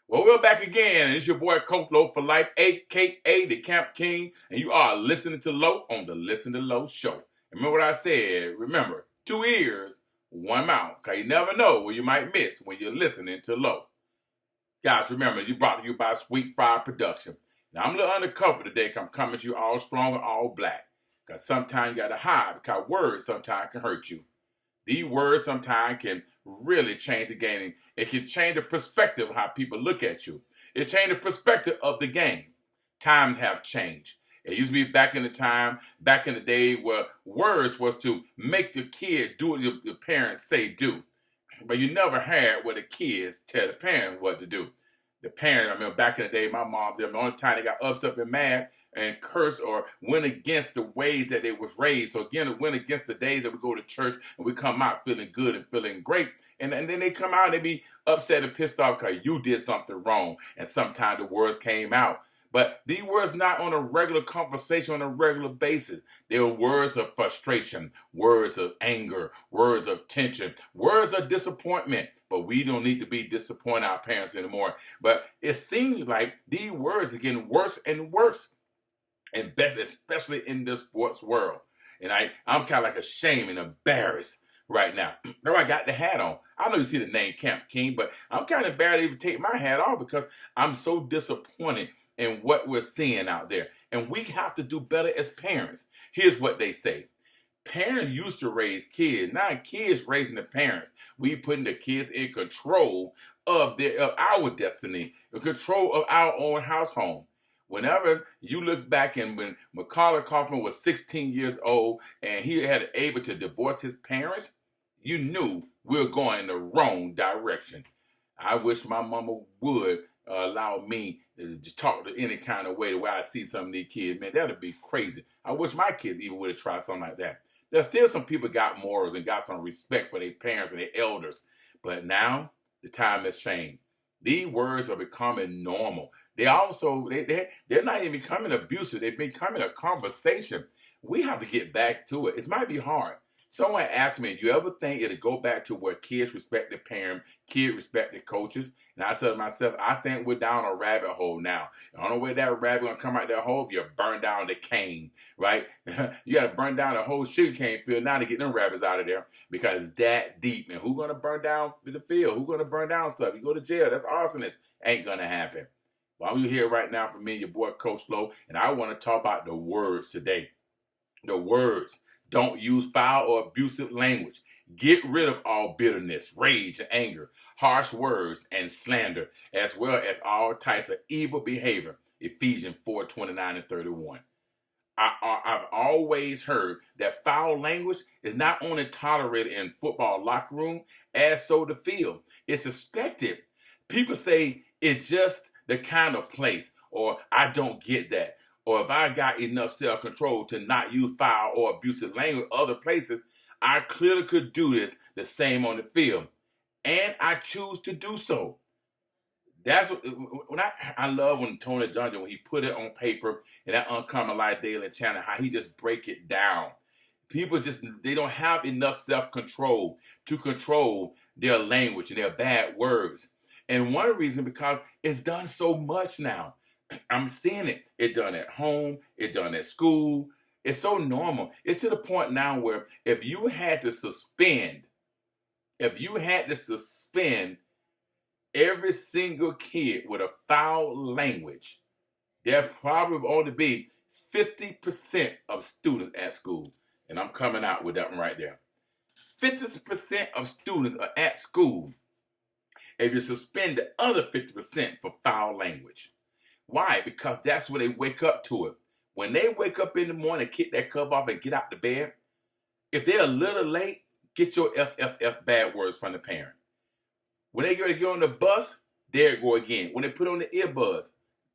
Well, we're back again. It's your boy Coach Low for Life, aka the Camp King, and you are listening to Low on the Listen to Low show. Remember what I said? Remember, 2 ears, 1 mouth, because you never know what you might miss when you're listening to Low. Guys, remember, you brought to you by Sweet Fire Production. Now, I'm a little undercover today because I'm coming to you all strong and all black. Because sometimes you got to hide because words sometimes can hurt you. These words sometimes can really change the game. It can change the perspective of how people look at you. It change the perspective of the game. Times have changed. It used to be back in the day where words was to make the kid do what your parents say do. But you never had where the kids tell the parents what to do. The parents, I remember back in the day, my mom, the only time they got upset and mad and cursed or went against the ways that they was raised. So again, it went against the days that we go to church and we come out feeling good and feeling great. And then they come out and they be upset and pissed off because you did something wrong. And sometimes the words came out. But these words not on a regular conversation on a regular basis. They are words of frustration, words of anger, words of tension, words of disappointment. But we don't need to be disappointing our parents anymore. But it seems like these words are getting worse and worse. And best, especially in the sports world. And I'm kind of like ashamed and embarrassed right now. Now I got the hat on. I know you see the name Camp King, but I'm kind of embarrassed to even take my hat off because I'm so disappointed in what we're seeing out there. And we have to do better as parents. Here's what they say. Parents used to raise kids. Now kids raising the parents. We putting the kids in control of our destiny, in control of our own household. Whenever you look back and when Macaulay Culkin was 16 years old and he had able to divorce his parents, you knew we were going in the wrong direction. I wish my mama would allow me to talk to any kind of way the way I see some of these kids. Man, that'd be crazy. I wish my kids even would have tried something like that. There's still some people got morals and got some respect for their parents and their elders. But now the time has changed. These words are becoming normal. They're not even becoming abusive. They're becoming a conversation. We have to get back to it. It might be hard. Someone asked me, do you ever think it'll go back to where kids respect their parents, kids respect their coaches? And I said to myself, I think we're down a rabbit hole now. I don't know where that rabbit gonna come out that hole if you burn down the cane, right? You gotta burn down the whole sugar cane field now to get them rabbits out of there because it's that deep. And who's gonna burn down the field? Who's gonna burn down stuff? You go to jail. That's arsonist. Ain't gonna happen. Well, I'm here right now for me and your boy Coach Low, and I want to talk about the words today. The words. Don't use foul or abusive language. Get rid of all bitterness, rage, and anger, harsh words, and slander, as well as all types of evil behavior. Ephesians 4:29 and 31. I've always heard that foul language is not only tolerated in football locker room, as so the field. It's expected. People say it's just the kind of place, or I don't get that. Or if I got enough self-control to not use foul or abusive language other places, I clearly could do this the same on the field. And I choose to do so. That's what when I love when Tony Dungy, when he put it on paper in that Uncommon Life Daily Channel, how he just break it down. People they don't have enough self-control to control their language and their bad words. And one reason because it's done so much now. I'm seeing it. It's done at home. It's done at school. It's so normal. It's to the point now where if you had to suspend every single kid with a foul language, there probably would only be 50% of students at school. And I'm coming out with that one right there. 50% of students are at school if you suspend the other 50% for foul language. Why? Because that's when they wake up to it. When they wake up in the morning, kick that cover off and get out the bed, if they're a little late, get your FFF bad words from the parent. When they get on the bus, there it go again. When they put on the earbuds,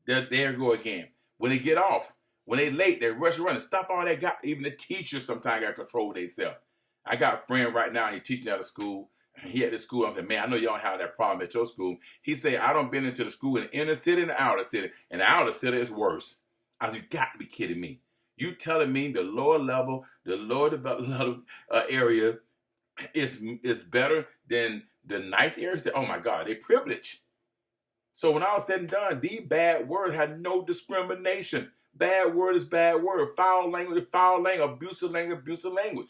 there it go again. When they get off, when they late, they rush around and stop all that. Even the teachers sometimes got to control themselves. I got a friend right now, he teaching at a school. He at the school, I said, man, I know y'all have that problem at your school. He said, I done been into the school in the inner city and the outer city. And the outer city is worse. I said, you got to be kidding me. You telling me the lower level, the lower developed area is better than the nice area? He said, oh my God, they privileged. So when all said and done, the bad word had no discrimination. Bad word is bad word. Foul language is foul language. Abusive language, abusive language.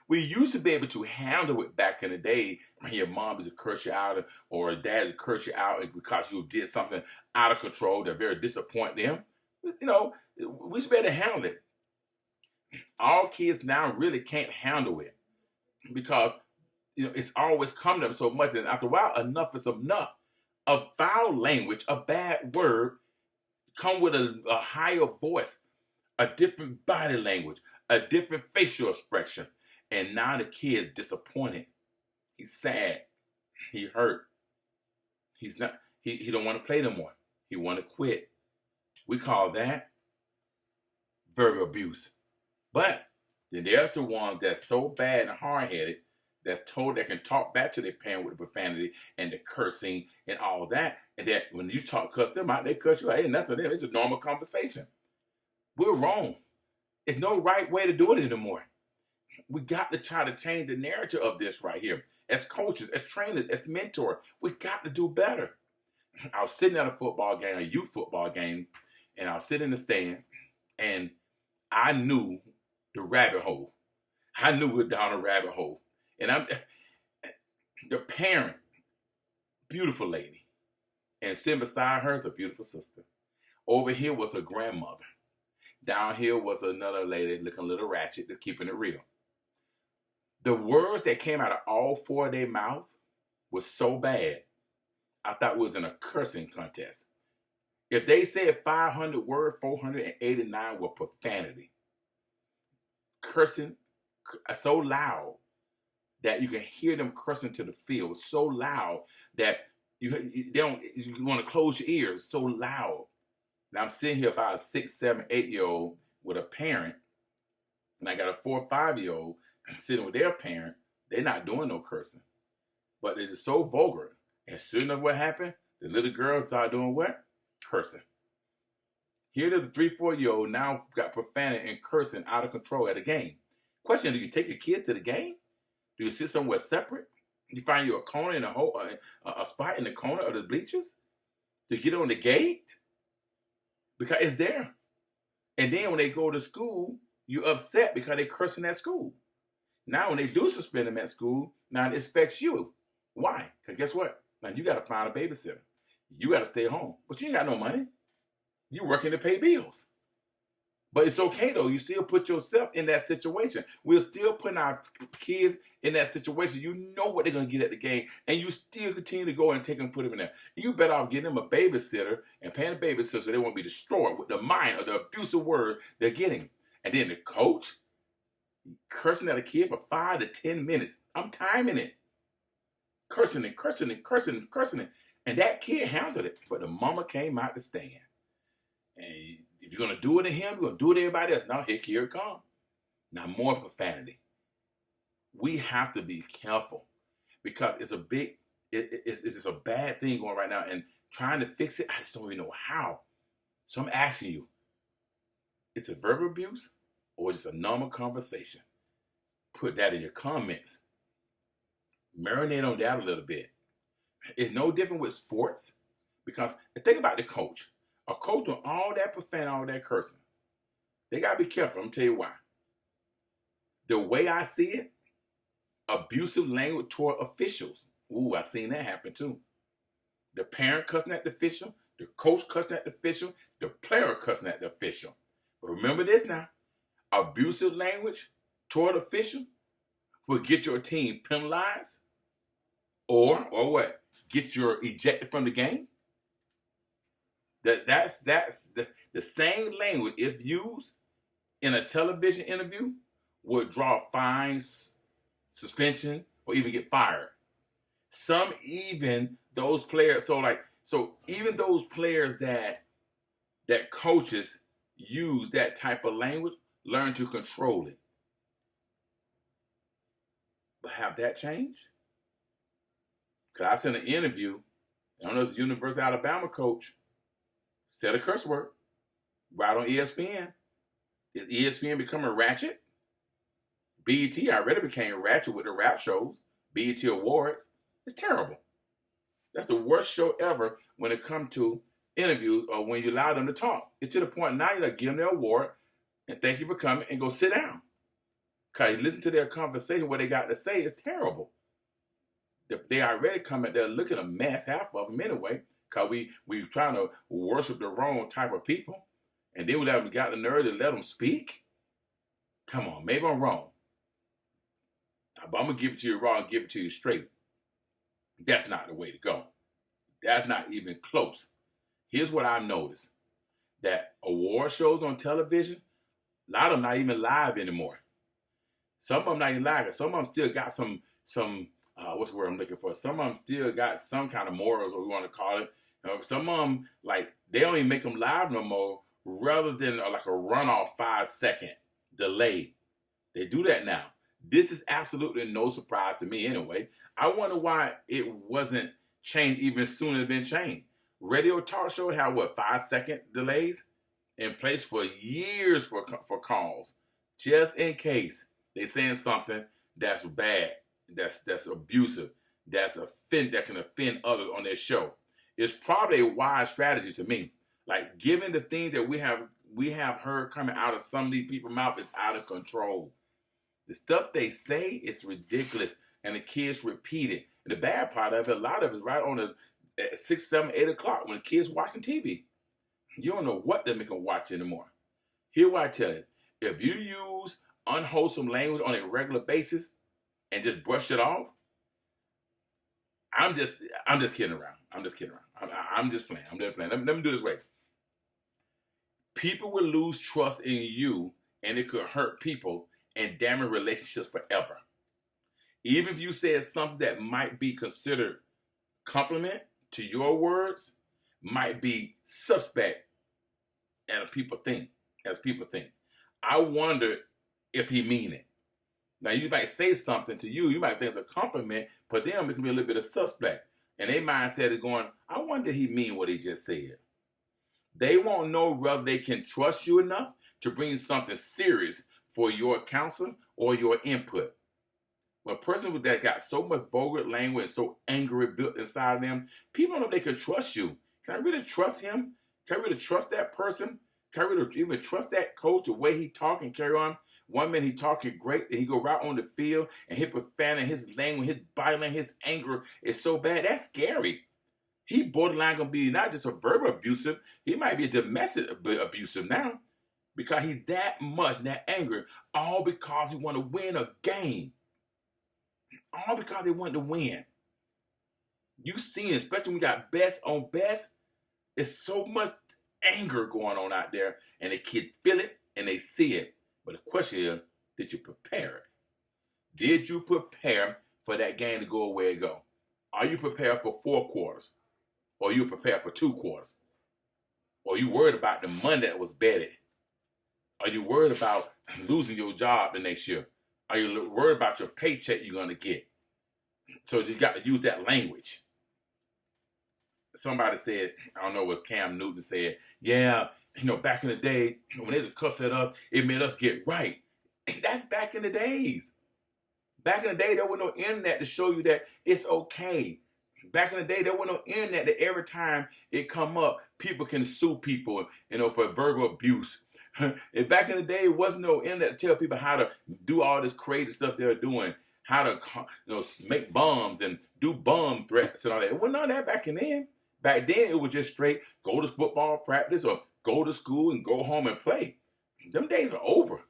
We used to be able to handle it back in the day when your mom is to curse you out or dad is to curse you out because you did something out of control that very disappoint them. We should be able to handle it. All kids now really can't handle it because it's always come to them so much, and after a while, enough is enough. A foul language, a bad word, come with a higher voice, a different body language, a different facial expression. And now the kid is disappointed. He's sad. He hurt. He's not. He don't want to play no more. He want to quit. We call that verbal abuse. But then there's the ones that's so bad and hard-headed that's told they can talk back to their parent with the profanity and the cursing and all that. And that when you cuss them out, they cuss you out. Ain't nothing for them. It's a normal conversation. We're wrong. There's no right way to do it anymore. We got to try to change the narrative of this right here. As coaches, as trainers, as mentors, we got to do better. I was sitting at a football game, a youth football game, and I was sitting in the stand, and I knew the rabbit hole. I knew we're down a rabbit hole. And the parent, beautiful lady, and sitting beside her is a beautiful sister. Over here was her grandmother. Down here was another lady looking a little ratchet, that's keeping it real. The words that came out of all four of their mouths was so bad, I thought it was in a cursing contest. If they said 500 words, 489 were profanity. Cursing so loud that you can hear them cursing to the field, so loud that you want to close your ears, so loud. Now I'm sitting here about a 6, 7, 8-year-old with a parent, and I got a 4 or 5-year-old sitting with their parent. They're not doing no cursing, but it is so vulgar. And soon enough, what happened? The little girl started doing what? Cursing. Here the 3, 4-year-old now got profanity and cursing out of control at a game. Question: do you take your kids to the game? Do you sit somewhere separate? You find you a corner in a spot in the corner of the bleachers to get on the gate? Because it's there. And then when they go to school, you're upset because they're cursing at school. Now when they do suspend them at school, now it affects you. Why? Because guess what? Now you got to find a babysitter. You got to stay home. But you ain't got no money. You're working to pay bills. But it's okay, though. You still put yourself in that situation. We're still putting our kids in that situation. You know what they're going to get at the game, and you still continue to go and take them and put them in there. You better off getting them a babysitter and paying a babysitter so they won't be destroyed with the mind of the abusive word they're getting. And then the coach cursing at a kid for 5 to 10 minutes. I'm timing it. Cursing and cursing and cursing and cursing it. And that kid handled it. But the mama came out to stand. And if you're going to do it to him, you're going to do it to everybody else. Now, here it comes. Now, more profanity. We have to be careful because it's a big, it's a bad thing going right now. And trying to fix it, I just don't even know how. So I'm asking you, is it verbal abuse or is it a normal conversation? Put that in your comments. Marinate on that a little bit. It's no different with sports because think about the coach. A coach doing all that profanity, all that cursing. They got to be careful. I'm going to tell you why. The way I see it, abusive language toward officials. Ooh, I seen that happen too. The parent cussing at the official, the coach cussing at the official, the player cussing at the official. But remember this now. Abusive language toward official will get your team penalized or what? Get you ejected from the game. That's the same language, if used in a television interview, would draw fines, suspension, or even get fired. Some even those players, so even those players that coaches use that type of language, learn to control it. But have that changed? Because I seen an interview, I don't know, it's a University of Alabama coach, said a curse word right on ESPN. Is ESPN becoming ratchet? BET already became ratchet with the rap shows, BET Awards. It's terrible. That's the worst show ever when it comes to interviews or when you allow them to talk. It's to the point now you give them their award and thank you for coming and go sit down. Because you listen to their conversation, what they got to say is terrible. They already coming there looking a mess, half of them anyway, because we trying to worship the wrong type of people. And then we haven't got the nerve to let them speak. Come on, maybe I'm wrong. But I'm going to give it to you raw and give it to you straight. That's not the way to go. That's not even close. Here's what I've noticed. That award shows on television, a lot of them not even live anymore. Some of them not even live. Some of them still got some what's the word I'm looking for? Some of them still got some kind of morals, or we want to call it. Some of them, like, they don't even make them live no more, rather than like a runoff 5-second delay. They do that now. This is absolutely no surprise to me anyway. I wonder why it wasn't changed even sooner than changed. Radio talk show have 5-second delays in place for years for calls, just in case they saying something that's bad, that's abusive, that can offend others on their show. It's probably a wise strategy to me. Like, given the things that we have heard coming out of some of these people's mouth is out of control. The stuff they say is ridiculous, and the kids repeat it. And the bad part of it, a lot of it is right on at 6, 7, 8 o'clock when the kids watching TV. You don't know what they make them watch anymore. Here's what I tell you. If you use unwholesome language on a regular basis and just brush it off, I'm just kidding around. I'm just kidding around. I'm just playing. Let me do this way. People will lose trust in you, and it could hurt people and damage relationships forever. Even if you said something that might be considered compliment to your words, might be suspect as people think. I wonder if he mean it. Now, you might say something to you might think it's a compliment, but them it can be a little bit of suspect. And their mindset is going, I wonder if he mean what he just said. They won't know whether they can trust you enough to bring something serious for your counsel or your input. When a person that got so much vulgar language and so angry built inside of them, people don't know if they can trust you. Can I really trust him? Can I really trust that person? Can I really even trust that coach, the way he talk and carry on? One minute he talking great, and he go right on the field, and he profanity, his language, his body language, his anger is so bad. That's scary. He borderline gonna be not just a verbal abusive, he might be a domestic abusive now, because he's that much, that angry, all because he want to win a game. All because they want to win. You see, especially when we got best on best, there's so much anger going on out there, and the kids feel it and they see it. But the question is, did you prepare it? Did you prepare for that game to go where it go? Are you prepared for 4 quarters? Or are you prepared for 2 quarters? Or are you worried about the money that was betted? Are you worried about losing your job the next year? Are you worried about your paycheck you're going to get? So you got to use that language. Somebody said, I don't know, it was Cam Newton said, yeah, back in the day, when they cussed at us, it made us get right. That's back in the days. Back in the day, there was no internet to show you that it's okay. Back in the day, there was no internet that every time it come up, people can sue people, for verbal abuse. And back in the day, it wasn't no internet to tell people how to do all this crazy stuff they're doing, how to make bombs and do bomb threats and all that. It wasn't none of that back in then. Back then, it was just straight go to football practice or go to school and go home and play. Them days are over.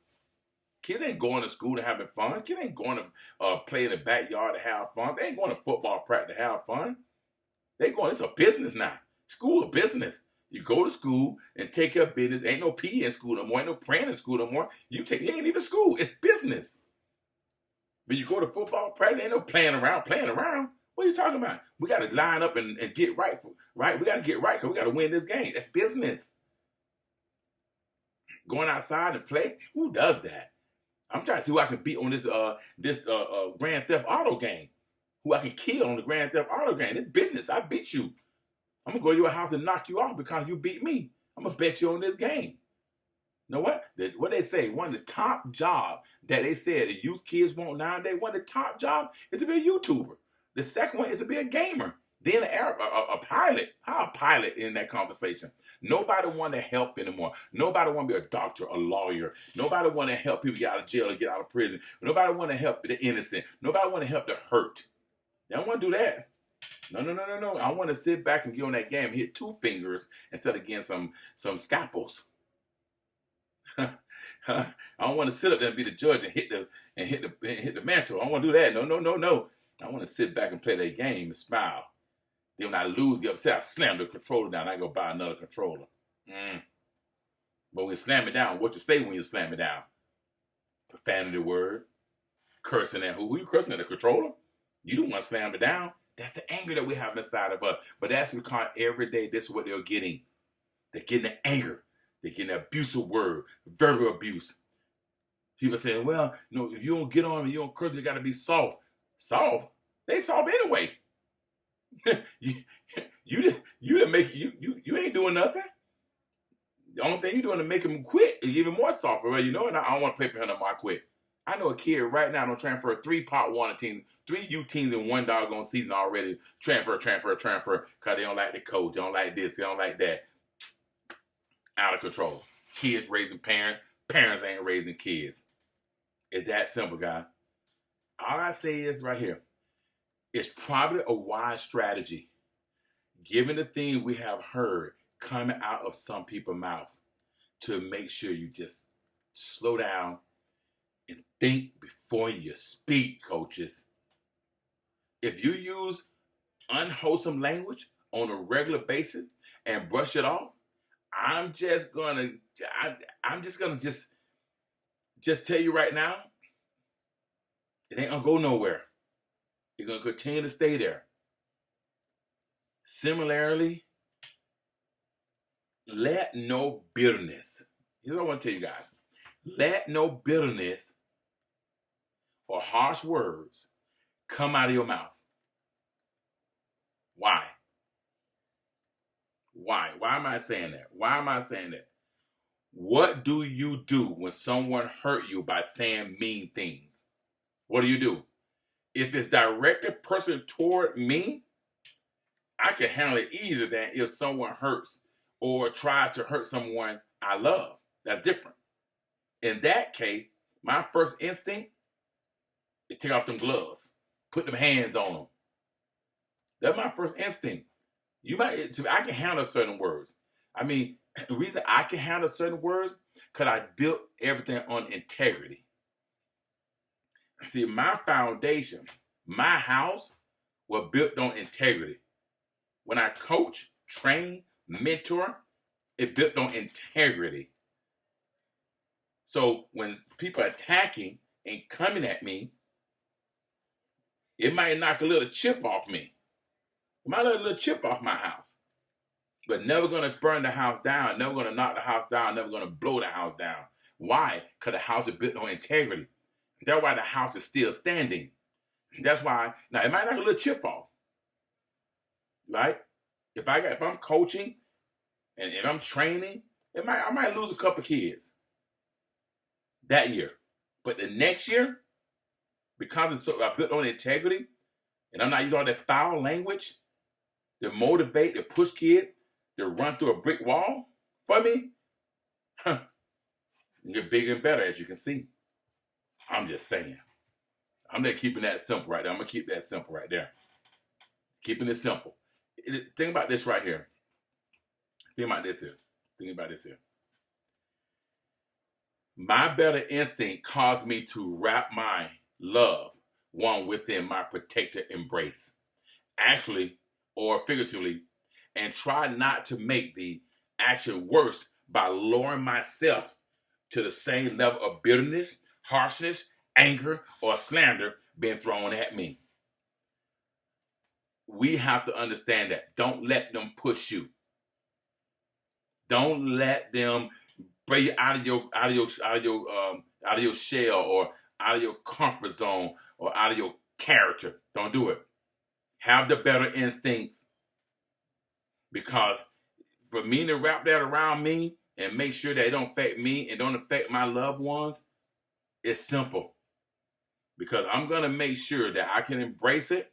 Kids ain't going to school to having fun. Kids ain't going to play in the backyard to have fun. They ain't going to football practice to have fun. It's a business now. School a business. You go to school and take care of business. Ain't no PE in school no more. Ain't no praying in school no more. You ain't even school. It's business. But you go to football practice, ain't no playing around. What are you talking about? We got to line up and get right. Right? We got to get right because we got to win this game. That's business. Going outside and play? Who does that? I'm trying to see who I can beat on this Grand Theft Auto game. Who I can kill on the Grand Theft Auto game. It's business. I beat you. I'm going to go to your house and knock you off because you beat me. I'm going to bet you on this game. You know what? What they say, one of the top jobs that they said the youth kids want nowadays, one of the top jobs is to be a YouTuber. The second one is to be a gamer. Then a pilot, how a pilot in that conversation? Nobody want to help anymore. Nobody want to be a doctor, a lawyer. Nobody want to help people get out of jail or get out of prison. Nobody want to help the innocent. Nobody want to help the hurt. They don't want to do that. No. I want to sit back and get on that game and hit 2 fingers instead of getting some scalpels. I don't want to sit up there and be the judge and hit the mantle. I don't want to do that. No. I want to sit back and play that game and smile. Then when I lose, get upset, I slam the controller down. I go buy another controller. But when you slam it down, what you say when you slam it down? Profanity word. Cursing at who? Who you cursing at? The controller? You don't want to slam it down. That's the anger that we have inside of us. But that's because every day, this is what they're getting. They're getting the anger. They're getting the abusive word. Verbal abuse. People saying, well, if you don't get on me, you don't curse, you got to be soft. Soft? They soft anyway. you didn't make you ain't doing nothing. The only thing you're doing to make him quit is even more softer. Well, you know what? I don't want to play for him no more. I quit. I know a kid right now don't transfer 3 Part 1 teams, 3 U teams in one doggone season already. Transfer, because they don't like the coach. They don't like this. They don't like that. Out of control. Kids raising parents. Parents ain't raising kids. It's that simple, guys. All I say is right here. It's probably a wise strategy, given the thing we have heard coming out of some people's mouth, to make sure you just slow down and think before you speak, coaches. If you use unwholesome language on a regular basis and brush it off, I'm just gonna tell you right now, it ain't gonna go nowhere. You're gonna continue to stay there. Similarly, let no bitterness. Here's what I want to tell you guys. Let no bitterness or harsh words come out of your mouth. Why? Why am I saying that? What do you do when someone hurt you by saying mean things? What do? If it's directed personally toward me, I can handle it easier than if someone hurts or tries to hurt someone I love. That's different. In that case, my first instinct is take off them gloves, put them hands on them. That's my first instinct. I can handle certain words. I mean, the reason I can handle certain words, because I built everything on integrity. See, my foundation, my house, was built on integrity. When I coach, train, mentor, it built on integrity. So when people are attacking and coming at me, it might knock a little chip off me. It might knock a little chip off my house. But never going to burn the house down, never going to knock the house down, never going to blow the house down. Why? Because the house is built on integrity. That's why the house is still standing. That's why, now it might knock a little chip off, right? If I'm coaching and if I'm training, I might lose a couple kids that year. But the next year, because I built on integrity, and I'm not using all that foul language to motivate, to push kids to run through a brick wall for me, get bigger and better, as you can see. I'm just saying. I'm just keeping that simple right there. I'm going to keep that simple right there. Keeping it simple. Think about this right here. Think about this here. My better instinct caused me to wrap my love one within my protector embrace. Actually, or figuratively, and try not to make the action worse by lowering myself to the same level of bitterness, harshness, anger, or slander being thrown at me. We have to understand that. Don't let them push you. Don't let them bring you out of your shell, or out of your comfort zone, or out of your character. Don't do it. Have the better instincts. Because for me to wrap that around me and make sure that it don't affect me and don't affect my loved ones, it's simple. Because I'm gonna make sure that I can embrace it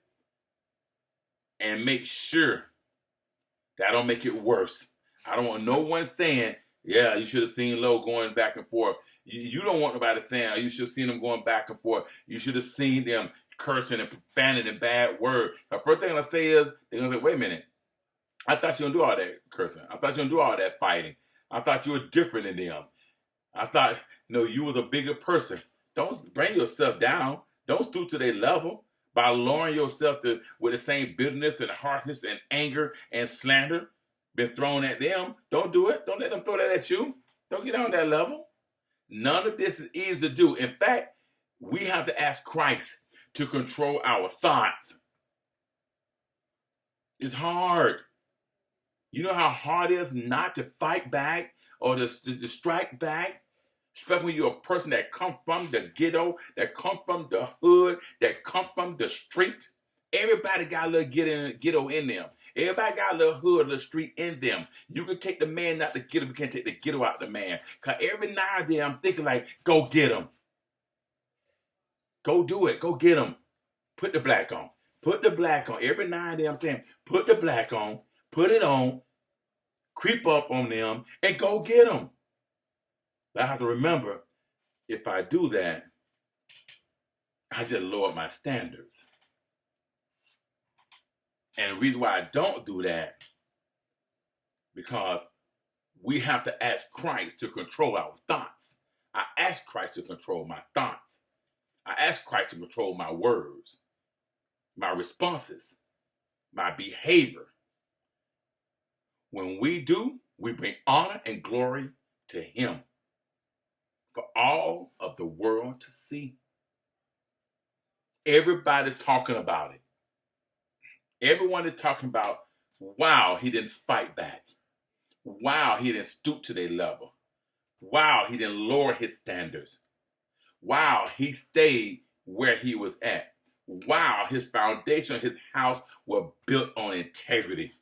and make sure that I don't make it worse. I don't want no one saying, yeah, you should have seen Low going back and forth. You don't want nobody saying, oh, you should have seen them going back and forth. You should have seen them cursing and profaning and bad word. The first thing I'm going to say is, they're going to say, wait a minute. I thought you don't do all that cursing. I thought you don't do all that fighting. I thought you were different than them. I thought, you was a bigger person. Don't bring yourself down. Don't stoop to their level by lowering yourself with the same bitterness and harshness and anger and slander been thrown at them. Don't do it. Don't let them throw that at you. Don't get on that level. None of this is easy to do. In fact, we have to ask Christ to control our thoughts. It's hard. You know how hard it is not to fight back or to strike back? Especially when you're a person that come from the ghetto, that come from the hood, that come from the street. Everybody got a little ghetto in them. Everybody got a little hood, a little street in them. You can take the man out the ghetto, but you can't take the ghetto out the man. Because every now and then I'm thinking like, go get him. Go do it. Go get him. Put the black on. Put the black on. Every now and then I'm saying, put the black on. Put it on. Creep up on them and go get them. But I have to remember, if I do that, I just lower my standards. And the reason why I don't do that, because we have to ask Christ to control our thoughts. I ask Christ to control my thoughts. I ask Christ to control my words, my responses, my behavior. When we do, we bring honor and glory to Him for all of the world to see. Everybody talking about it. Everyone is talking about, wow, he didn't fight back. Wow, he didn't stoop to their level. Wow, he didn't lower his standards. Wow, he stayed where he was at. Wow, his foundation, his house were built on integrity.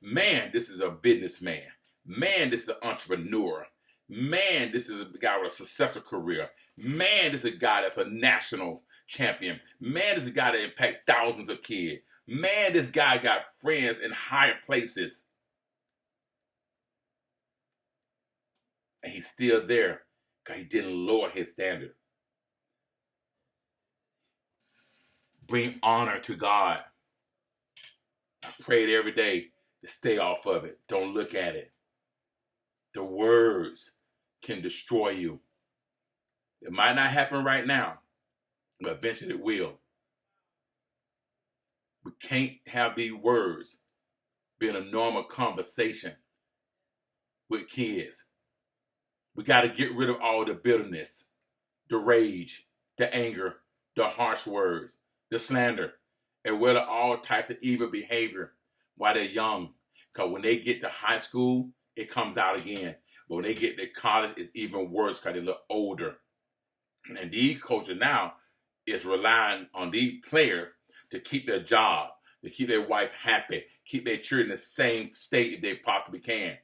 Man, this is a businessman. Man, this is an entrepreneur. Man, this is a guy with a successful career. Man, this is a guy that's a national champion. Man, this is a guy that impacts thousands of kids. Man, this guy got friends in higher places. And he's still there because he didn't lower his standard. Bring honor to God. I prayed every day to stay off of it. Don't look at it. The words can destroy you. It might not happen right now, but eventually it will. We can't have these words be in a normal conversation with kids. We got to get rid of all the bitterness, the rage, the anger, the harsh words, the slander, and rid of all types of evil behavior while they're young. Because when they get to high school, it comes out again. But when they get to college, it's even worse because they look older. And these coaches now is relying on these players to keep their job, to keep their wife happy, keep their children in the same state if they possibly can.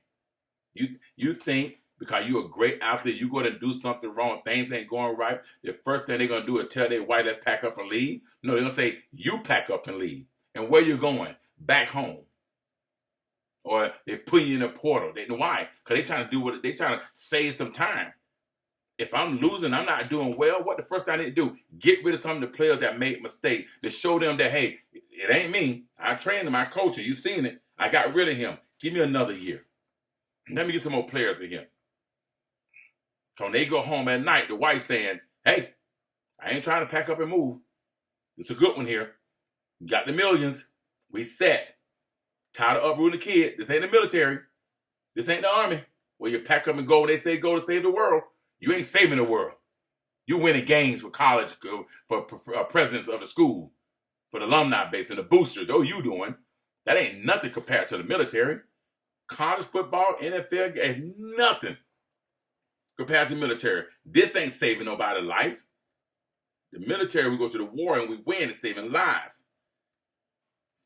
You think because you're a great athlete, you go to do something wrong, things ain't going right, the first thing they're going to do is tell their wife, let's pack up and leave? No, they're going to say, you pack up and leave. And where you going? Back home. Or they put you in a portal. Why? Because they're trying to do what they're trying to save some time. If I'm losing, I'm not doing well, what the first thing I need to do? Get rid of some of the players that made mistakes to show them that, hey, it ain't me. I trained him, I coached him. You seen it. I got rid of him. Give me another year. Let me get some more players in here. So when they go home at night, the wife saying, hey, I ain't trying to pack up and move. It's a good one here. You got the millions. We set. Tired of uprooting the kid. This ain't the military. This ain't the army. Where you pack up and go when they say go to save the world. You ain't saving the world. You winning games for college, for presidents of the school, for the alumni base and the boosters. Those you doing. That ain't nothing compared to the military. College football, NFL, ain't nothing compared to the military. This ain't saving nobody's life. The military, we go to the war and we win. It's saving lives.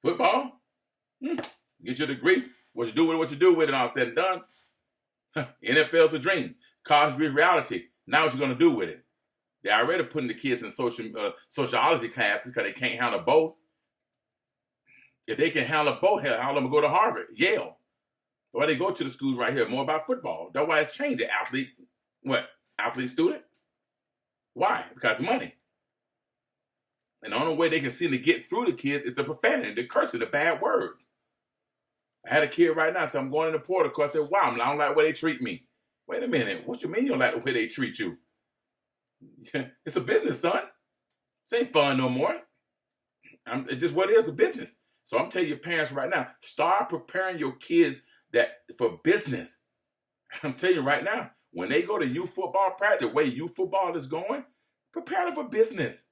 Football? Get your degree. What you do with it, all said and done. NFL's a dream. College be reality. Now what you going to do with it? They're already putting the kids in sociology classes because they can't handle both. If they can handle both, hell, all of them go to Harvard, Yale. Why they go to the schools right here? More about football. That's why it's changed. The athlete, what? Athlete student? Why? Because of money. And the only way they can seem to get through the kids is the profanity, the cursing, the bad words. I had a kid right now, so I'm going in the portal because I said, wow, I don't like the way they treat me. Wait a minute. What you mean you don't like the way they treat you? It's a business, son. It ain't fun no more. It's just what it is, a business. So I'm telling your parents right now, start preparing your kids for business. I'm telling you right now, when they go to youth football practice, the way youth football is going, prepare them for business.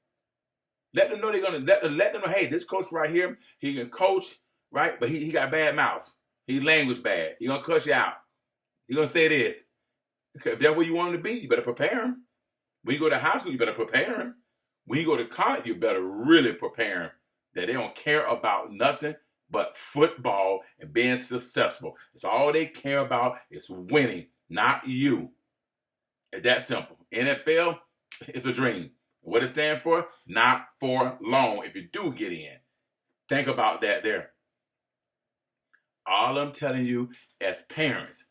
Let them know they're gonna let them know, hey, this coach right here, he can coach, right? But he got bad mouth. He language bad. He gonna cuss you out. He gonna say this. If that's where you want him to be, you better prepare him. When you go to high school, you better prepare him. When you go to college, you better really prepare him that they don't care about nothing but football and being successful. It's all they care about is winning, not you. It's that simple. NFL is a dream. What it stands for? Not for long. If you do get in, think about that there. All I'm telling you as parents,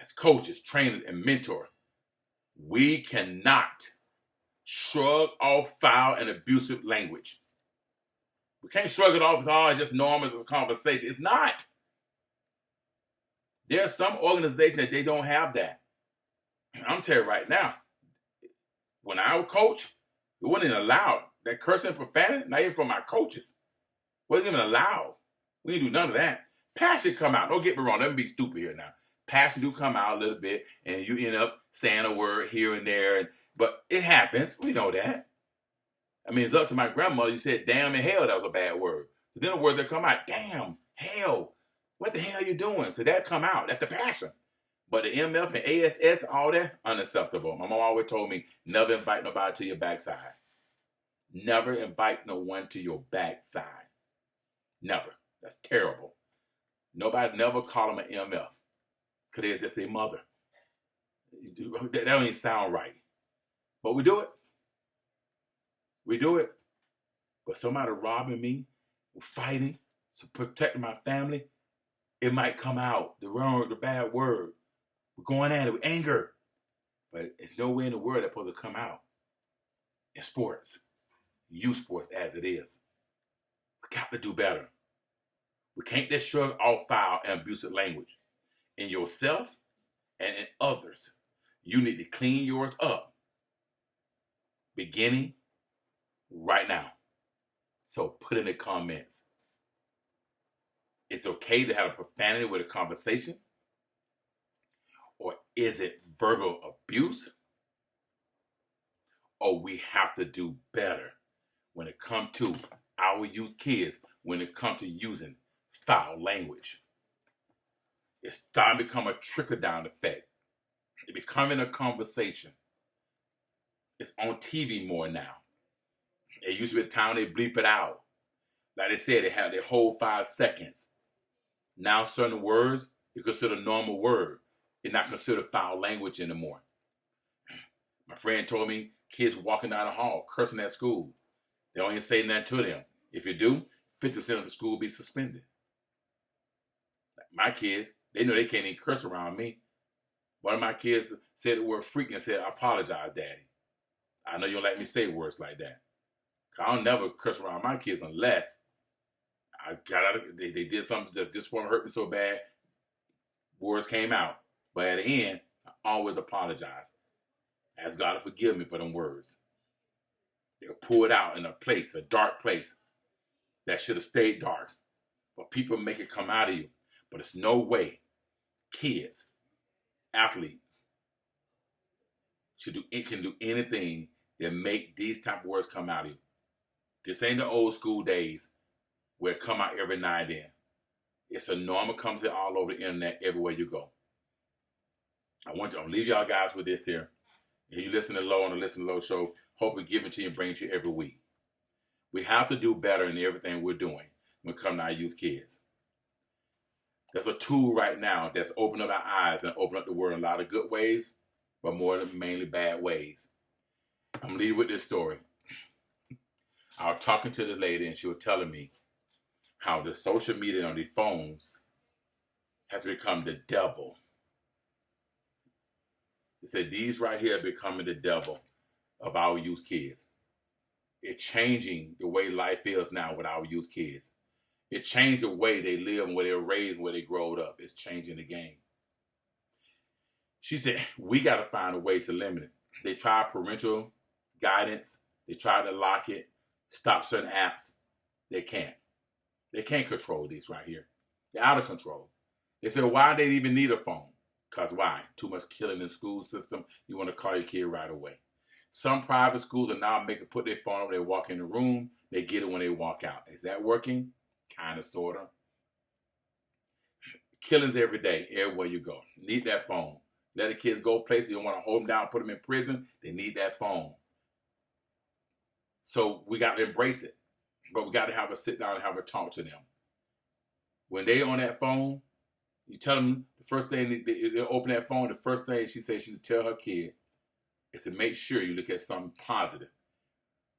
as coaches, trainers, and mentors, we cannot shrug off foul and abusive language. We can't shrug it off as all just normal as a conversation. It's not. There are some organizations that they don't have that. I'm telling you right now, when I was coach, it wasn't even allowed. That cursing and profanity, not even from my coaches, wasn't even allowed. We didn't do none of that. Passion come out. Don't get me wrong. Let me be stupid here now. Passion do come out a little bit, and you end up saying a word here and there. But it happens. We know that. I mean, it's up to my grandmother. You said damn and hell, that was a bad word. So then the words that come out, damn, hell, what the hell are you doing? So that come out. That's the passion. But the MF and ASS, all that, unacceptable. My mom always told me, never invite nobody to your backside. Never invite no one to your backside. Never. That's terrible. Nobody never call them an MF. Because they're just their mother. That don't even sound right. But we do it. We do it. But somebody robbing me, fighting, so protecting my family, it might come out. The bad word. We're going at it with anger. But it's nowhere in the world that's supposed to come out. In sports. Youth sports as it is. We got to do better. We can't just shrug off foul and abusive language. In yourself and in others. You need to clean yours up. Beginning right now. So put in the comments. It's okay to have a profanity with a conversation? Or is it verbal abuse? Or we have to do better when it comes to our youth kids, when it comes to using foul language. It's starting to become a trickle-down effect. It's becoming a conversation. It's on TV more now. It used to be a time they bleep it out. Like they said, they have their whole 5 seconds. Now certain words, you consider a normal word. It's not considered foul language anymore. My friend told me kids walking down the hall, cursing at school. They don't even say nothing to them. If you do, 50% of the school will be suspended. My kids, they know they can't even curse around me. One of my kids said the word freak and said, I apologize, Daddy. I know you don't let me say words like that. I'll never curse around my kids unless they did something that this one hurt me so bad, words came out. But at the end, I always apologize. Ask God to forgive me for them words. They'll pull it out in a place, a dark place, that should have stayed dark. But people make it come out of you. But it's no way kids, athletes, can do anything that make these type of words come out of you. This ain't the old school days where it come out every now and then. It's a normal comes in all over the internet everywhere you go. I want to leave y'all guys with this here. If you listen to Low on the Listen to Low show, hope we give it to you and bring it to you every week. We have to do better in everything we're doing when it comes to our youth kids. There's a tool right now that's opened up our eyes and opened up the world in a lot of good ways, but more than mainly bad ways. I'm leaving with this story. I was talking to this lady and she was telling me how the social media on these phones has become the devil. They said these right here are becoming the devil of our youth kids. It's changing the way life is now with our youth kids. It changed the way they live and where they were raised and where they growed up. It's changing the game. She said, we got to find a way to limit it. They tried parental guidance. They tried to lock it, stop certain apps. They can't. They can't control these right here. They're out of control. They said, why they even need a phone? Because why? Too much killing in the school system. You want to call your kid right away. Some private schools are now put their phone over. They walk in the room. They get it when they walk out. Is that working? Kind of, sort of. Killings every day, everywhere you go. Need that phone. Let the kids go places. You don't want to hold them down, put them in prison. They need that phone. So we got to embrace it. But we got to have a sit down and have a talk to them. When they on that phone, you tell them the first thing they open that phone, the first thing she said she should tell her kid is to make sure you look at something positive.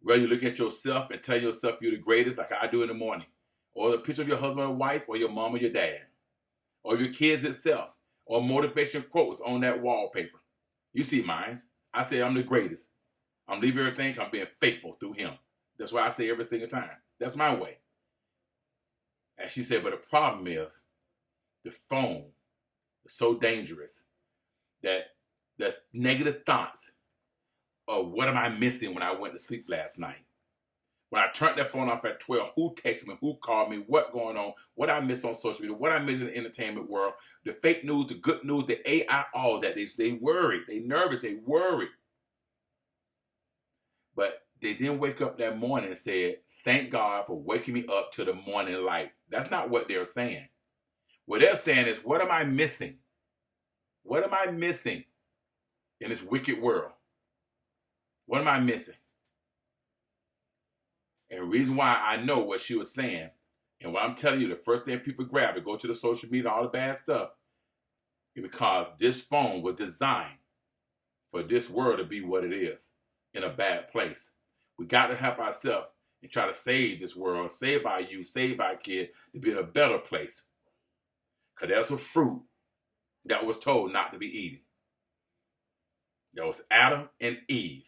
Whether you look at yourself and tell yourself you're the greatest, like I do in the morning, or the picture of your husband or wife, or your mom or your dad, or your kids itself, or motivation quotes on that wallpaper. You see mine. I say I'm the greatest. I'm leaving everything. I'm being faithful through him. That's why I say every single time. That's my way. And she said, but the problem is the phone is so dangerous that the negative thoughts of what am I missing when I went to sleep last night? When I turned that phone off at 12, who texted me, who called me, what going on, what I missed on social media, what I missed in the entertainment world, the fake news, the good news, the AI, all that. They worried, they nervous, they worried. But they didn't wake up that morning and said, thank God for waking me up to the morning light. That's not what they're saying. What they're saying is, what am I missing? What am I missing in this wicked world? What am I missing? And the reason why I know what she was saying, and what I'm telling you, the first thing people grab to go to the social media, all the bad stuff, is because this phone was designed for this world to be what it is, in a bad place. We got to help ourselves and try to save this world, save our youth, save our kid to be in a better place. Because there's a fruit that was told not to be eaten. There was Adam and Eve,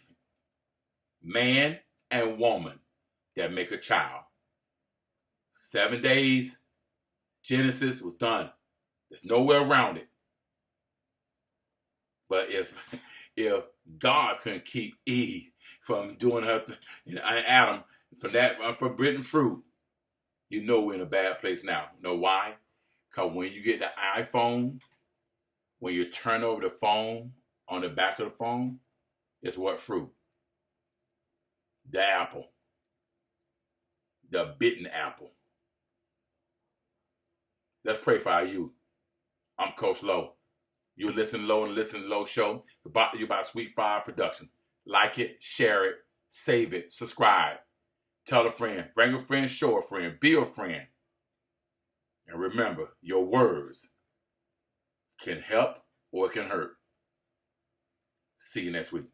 man and woman, that make a child. 7 days, Genesis was done. There's nowhere around it. But if God couldn't keep Eve from doing her, Adam from that forbidden fruit, you know we're in a bad place now. You know why? Because when you get the iPhone, when you turn over the phone on the back of the phone, it's what fruit? The apple. The bitten apple. Let's pray for our youth. I'm Coach Low. You Listen Low and Listen Low show brought to you by Sweet Fire Production. Like it, share it, save it, subscribe. Tell a friend, bring a friend, show a friend, be a friend. And remember, your words can help or it can hurt. See you next week.